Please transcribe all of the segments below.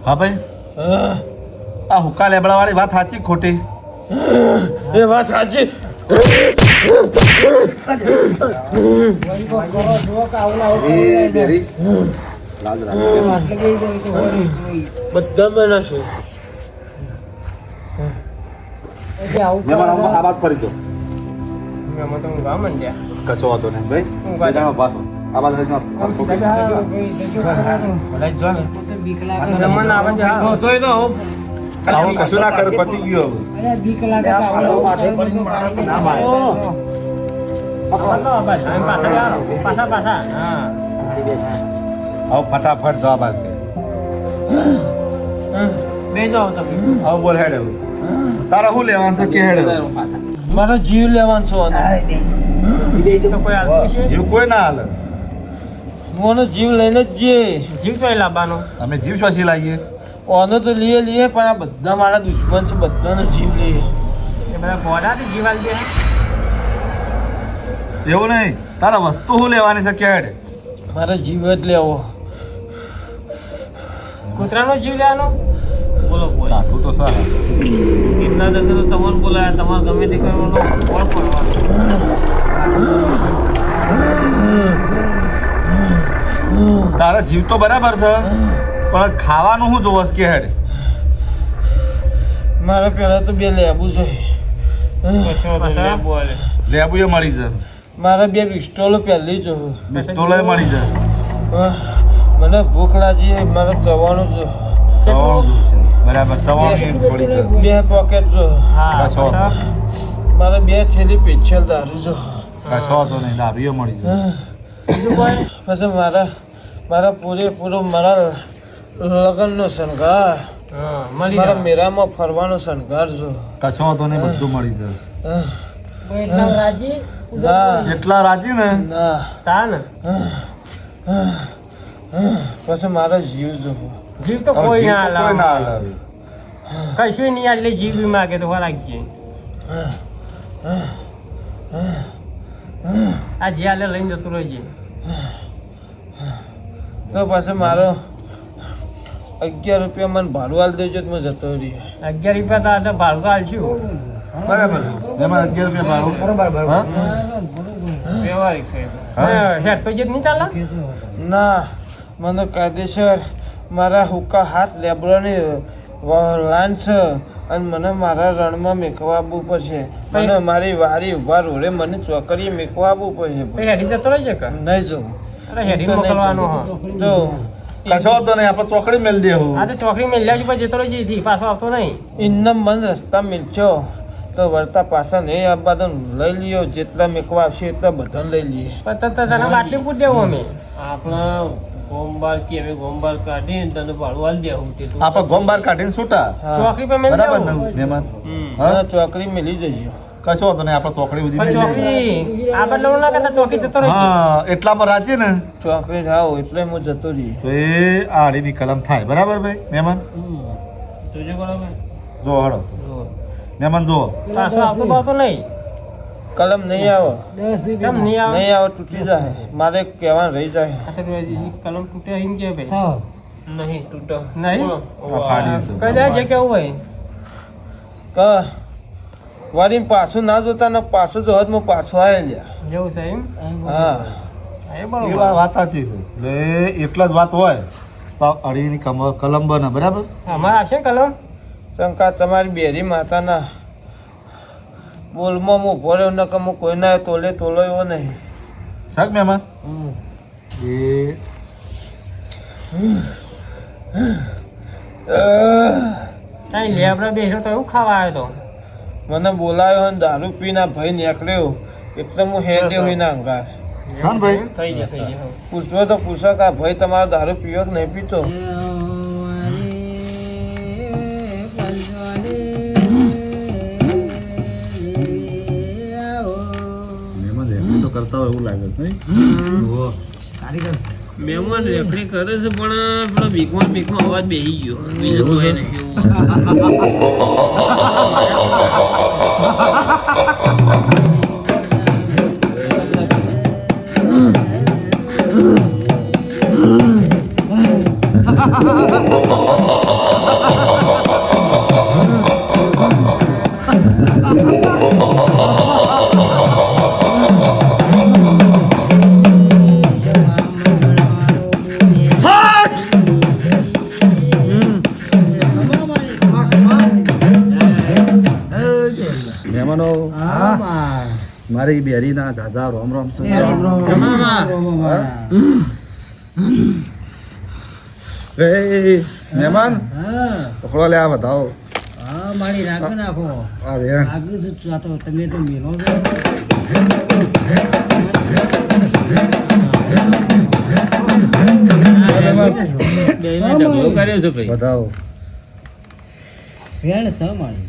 હા ભાઈ આ હુક્કા લેબડા વાળી વાત સાચી ખોટી એ વાત સાચી બધા બનાવશો આ વાત ફરી દો કશો વાંધો નહીં ભાઈ આ વાત આવું કશું ના કરે પતી ગયો હવે ફટાફટ જવાબ આવશે હવે બોલ હેડ તારા શું લેવાનું છે કે હેડ મારો જીવ લેવાનો છો જીવ કોઈ ના હાલે મોનો જીવ લઈને જ જઈએ જીવ તો લાવવાનો અમે જીવ શોષી લાવીએ ઓનો તો લઈએ પણ આ બધા મારા દુશ્મન છે બધાનો જીવ લઈએ એ બધા બોડાથી જીવાલ દે એવું નહીં તારા વસ્તુ શું લેવાની છે કે હેડ મારે જીવ જ લેવો કૂતરાનો જીવ લેવાનો બોલો બોલ કાઠું તો સારા એટલા જગ્યા તો તમારે બોલાયા તમારે ગમે તે કરવાનો કોણ પડવાનું તારા જીવ તો બરાબર છે પણ ખાવાનું શું જોવસ કે હેડ મારે પેલા તો બે લેવું છે લેબુ એ મળી જાય મારે બે પિસ્ટોલો પહેલી જોવું પિસ્તોલ એ મળી જાય મને ભૂખ લાગી મારે જવાનું છે બરાબર સવાણી પડી જાય બે પોકેટ જો કશો મારે બે થેલી પેચલ દારૂ જો કશો તો નહીં દારૂ એ મળી જાય પછી મારા પૂરેપૂરો મારા લગ્નનો શણગાર મારા મેળામાં ફરવાનો શણગાર જો કશો તો નહીં બધું મળી જાય રાજી ના એટલા રાજી ને ના તા ને પછી મારો જીવ જો જીવ તો કોઈ ના કોઈ હાલે ના હાલે કશું નહીં એટલે જીવ બી માગે તો લાગજે આ જ્યાં લઈને જતું રહેજે તો પછી મારો 11 રૂપિયા મને ભાડું હાલ દેજો તો હું જતો રહી 11 રૂપિયા તો ભાડું તો હાલશું બરાબર એમાં 11 રૂપિયા ભાડું બરાબર હા વ્યવહારિક છે હા. હેર તો જેત નહીં ચાલે ના મને કાયદેસર મારા હુક્કા હાથ લેબડાની લાઈન છે અને મને મારા રણમાં મેકવા આવવું પડશે મને મારી વારી ઉભા રોડે મને ચોકડીએ મેકવા આવવું પડશે હેરી જતો રહેજે કે નહીં જવું અરે હેરી મોકલવાનો હા જો કશો તો નહીં આપણે ચોકડી મેળ દેવું આ તો ચોકડી મેં લેવા પછી જતો રહેજે થી પાછો આવતો નહીં ઇન્નમ મન રસ્તા મિલશો તો વળતા પાછા નહીં આ બધા લઈ લ્યો જેટલા મેકવા આવશે એટલા બધાને લઈ લઈએ પણ તને બાટલી પૂછ દેવું અમે આપણે ગોમબાર કે હવે ગોમબાર કાઢીને તને ભાડું હાલ દેવું તેટલું આપણે ગોમ બાર કાઢીને છૂટા હા. ચોકડી પર મેં બરાબર ને દેવું મહેમાન હા હા ચોકડી મેલી જજો કશો તો નહીં આપણે ચોકડી બધી પણ મેળ દેવું. ચોકડી આ બદલો ના કરતા ચોકી જતો રહેજે હા એટલામાં રાજી ને ચોકડી જાઓ એટલે હું જતો રહી તો એ આડીની કલમ થાય બરાબર ભાઈ મહેમાન જોજો બરાબર જો હળો મહેમાન જુઓ પાછો આવતો આવતો નહીં કલમ નહીં આવો કેમ નહીં આવે નહીં આવો તૂટી જાય મારે કહેવાનું રહી જાય આ તો કલમ તૂટે એમ કે ભાઈ નહીં તૂટો નહીં આ ફાડી દીધું. કઈ જાય જે કેવું હોય ક વારી પાછું ના જોતા ને પાછું જો હું પાછું આવી લ્યા જેવું છે એમ હા એ એ બરોબર વાત સાચી છે એટલે એટલા જ વાત હોય તો અડીની કલમ બને બરાબર અમારે આવશે ને કલમ શંકા તમારી બેરી માતાના બોલમાં હું ઉભો રહ્યો ન કે હું કોઈના તોલે તોલો એવો નહીં શાક મહેમાન એ કઈ લેબડા બેસો તો એવું ખાવા આવ્યો તો મને બોલાયો અને દારૂ પીને ભાઈ નીકળ્યો એટલે હું હેડે હોય ના અંગાર શાન ભાઈ થઈ જાય પૂછવો તો પૂછો કે આ ભાઈ તમારો દારૂ પીવો કે નહીં પીતો મહેમાન રેકડી તો કરતા હોય એવું લાગે છે નહીં મહેમાન રેકડી કરે છે પણ પેલો બીકમાં અવાજ બેસી ગયો બીજું કોઈ નહીં મહેમાનો મારી બેરીના દાદા રોમ રોમ છે. એ મહેમાન પકડો લે આ બતાવો મારી રાખ નાખો આ વેણ આગળ તો તમે તો મેલો છો બતાવો વેણ છે મારી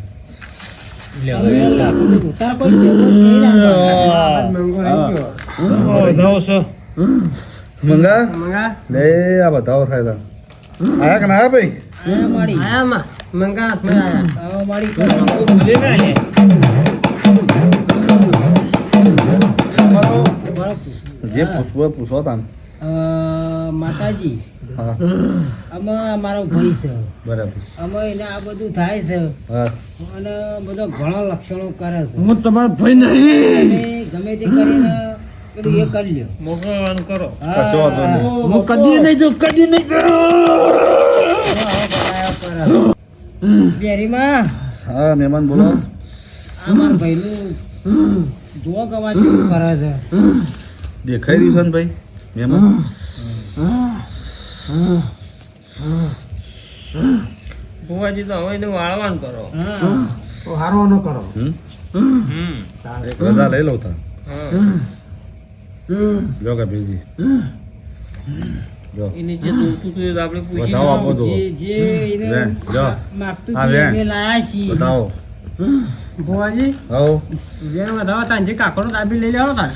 મંગા લે આ બતાવો થાય આયા કે ના આયા ભાઈ જે પૂછવું પૂછો તાન માતાજી હા અમે અમારો ભાઈ છે બરાબર અમે એને આ બધું થાય છે હા અને બધો ઘણો લક્ષણો કરે છે હું તમારો ભાઈ નહીં. તમે ગમે તે કરીને પેલું એ કરી લ્યો મોકલવાનું કરો કશો વાંધો નહીં. હું કદી નહીં જાઉં, કદી નહીં જાઉં. બેરીમાં હા મહેમાન બોલો આ મારા ભાઈનું જુઓ ગવા જેવું કરે છે દેખાઈ રહ્યું છે ને ભાઈ મહેમાન ભુવાજી તો હવે એને વાળવાનું કરો તો હારો ન કરો. એક રજા લઈ લઉં તા જો કે બીજી જો એની જે જોઈતું હતું એ તો આપણે પૂછી બતાવો આપો તો. જે એને વેણ, જો. માગતું આ હતું વેણ. એને લાયા છીએ બતાવો ભુવાજી હવ વેણ વધાવો તાન જે કાકડો દાબી લઈ લેવાનો તાન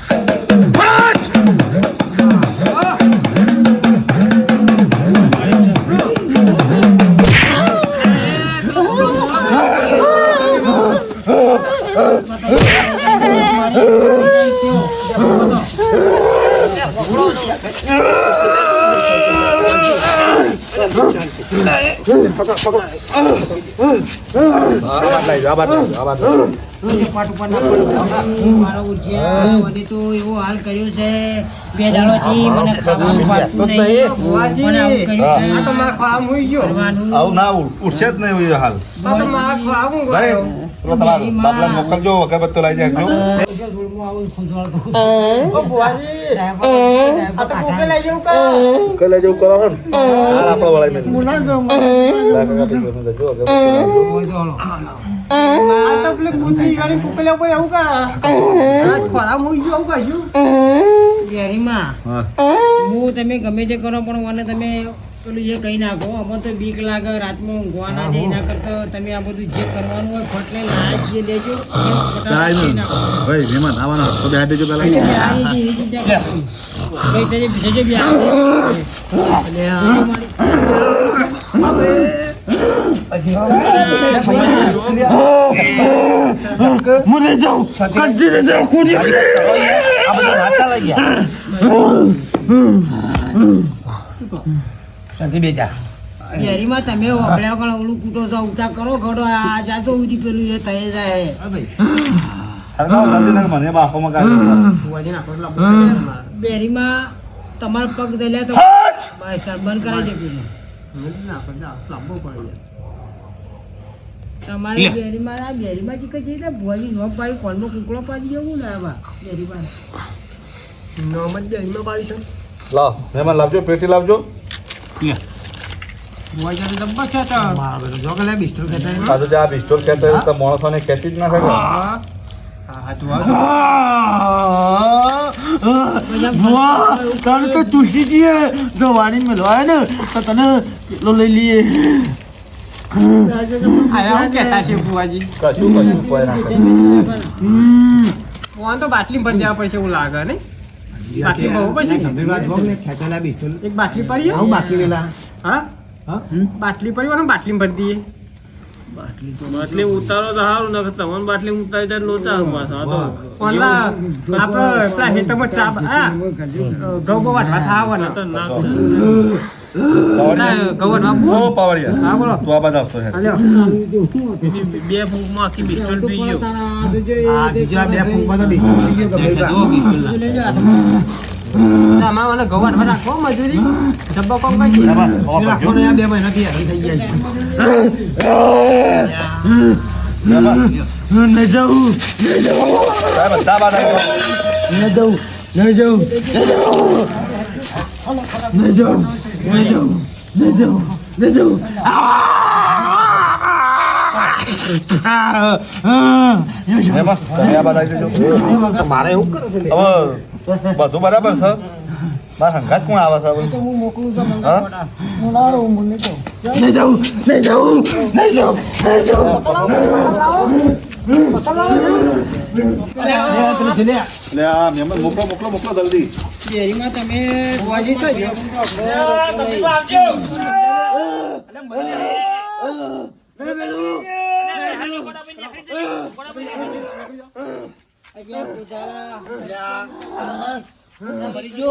મારો ઉજ્યા મને તો એવો હાલ કર્યો છે બે દાડોથી મને ખાવાનું પાડતું નહીં. મને આવું કર્યું છે. કરવાનું. આવું ના ઉઠશે જ નહીં એવું હાલ ભાઈ પેલો તમારો બાપલા મોકલજો અગરબત્તો લઈ જાય જોડમાં આવું ખોજવાળતું. કે લઈ જવું કરો ને હાલ આપણો વળાઈ મેં હું ના જાઉં. ડેરીમાં હા હું તમે ગમે તે કરો પણ મને તમે પેલું એ કહી નાખો અમે તો બીક લાગે રાતમાં ઊંઘવા ના દે એના કરતા તમે આ બધું જે કરવાનું હોય ફટલે લાજ જે લેજો એ ફટાફટ કાંઈ કરી નહીં. નાખો. ભાઈ મહેમાન આવવાના તો બે દેજો પેલા આ જે એ ચિંતા કરશો. કઈ તે જે બીજે જે બી આવે. એટલે આ મને જાઉં, કદી નહીં જાઉં, ખુદી નહીં. ડેરીમાં તમે વાપર્યા કરો ઓલું કૂટો છો ઉતા કરો ઘડો આ જાતો ઉડી પેલું એ થઈ જાય મને બાફોમાં કાઢી ડેરીમાં તમારા પગ દલ્યા તો બસ બંધ કરાવી દે પેલું તમારી ડેરીમાં આ ડેરીમાં જે કઈ છે ભુવાજી નોમ પાડી કોલમાં કુકડો પાડી દેવું ને આવા ડેરીમાં નોમ જ ડેરીમાં પાડી છે લાવ મહેમાન લાવજો પેટી લાવજો ભુવાજી ડબ્બા છે તો પાછું જે આ બિસ્ટોર કહેતા હોય તો માણસોને કહેતી જ ના થાય તને તો ચૂસી જઈએ જો વાણી મેળવાય ને તો તને પેલો લઈ લઈએ. કહેતા છે ભુવાજી કશું કોઈ ના કરે. ફોન તો બાટલી ભરી દેવા પડશે એવું લાગે ને બાટલી બહુ પડશે એક બાટલી પડી હા બાટલી પડી હોય ને બાટલી ભરી દઈએ બાટલી ઉતારો તો સારું ને તમને બાટલી ઉતારી ત્યારે લોચા આપડે પેલા હેતમાં ચા ઘઉં બહુ વાટવા થાવ ને ગવન આપું ઓ પાવડિયા હા બોલો તું આ બાદ આવતો હેડ હાલ્યો બે ફૂંકમાં આખી બિસ્ટોલ પી ગયો આમાં મને ગવન રાખો મજૂરી ડબ્બો કોમ કઈ જા બા, હવા કરજો. જા બા. સાહેબ, બધા બાદ આવજો. એમાં તમે આ બાદ આવી જજો. હવે બધું બરાબર છે મારા હંગાત કોણ આવે છે હવે? હા? લે આ મહેમાન મોકલો જલ્દી. ડેરીમાં તમે ગોજી છો જો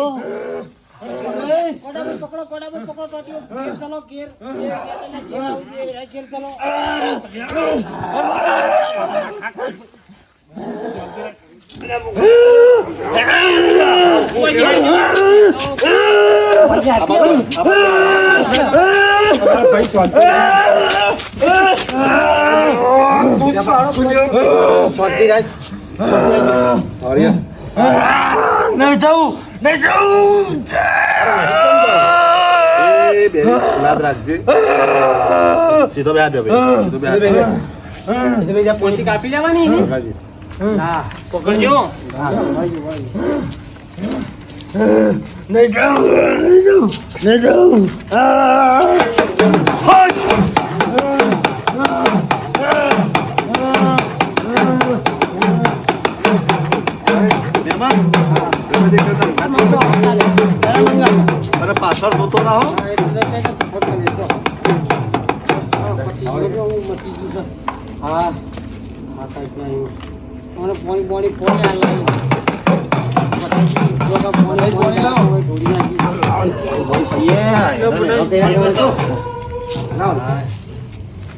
સીધો બેહાડ દે ભાઈ. સીધો બેહાડ દે. પોલથી કાપી લેવાની ને હા પકડજો મહેમાન અરે પાછળ જોતો ના હો.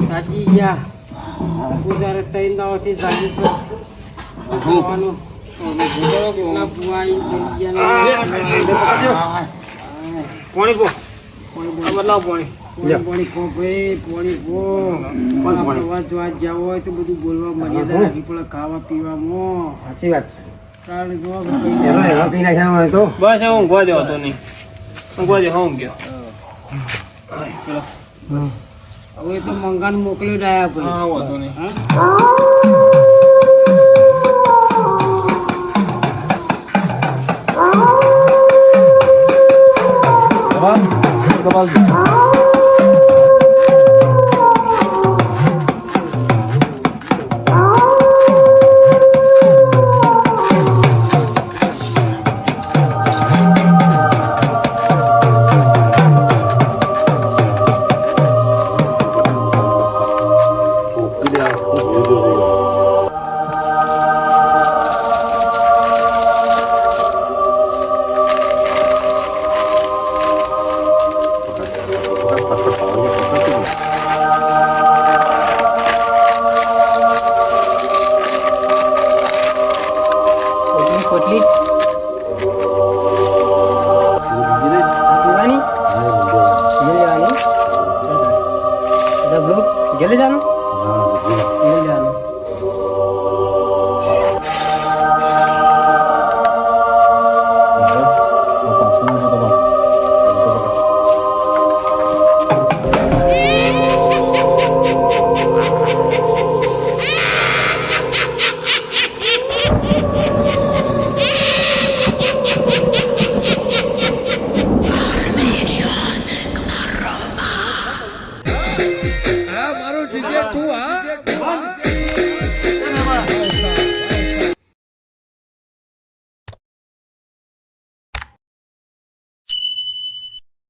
સાચી ગયા ગુજરાત ત્રણ દાવથી સાચી છે પાણી પો બદલાવ પાણી જવું હોય તો બધું બોલવા મર્યાદા રાખવી પડે ખાવા પીવામાં સાચી વાત કારણ જો બસ હું ગોવા દેવો તો નહીં હું ગોવા દેવો હું ગયો હવે તો મંગાન મોકલી રહ્યા ભાઈ હા વાંધો નહીં गेले जानो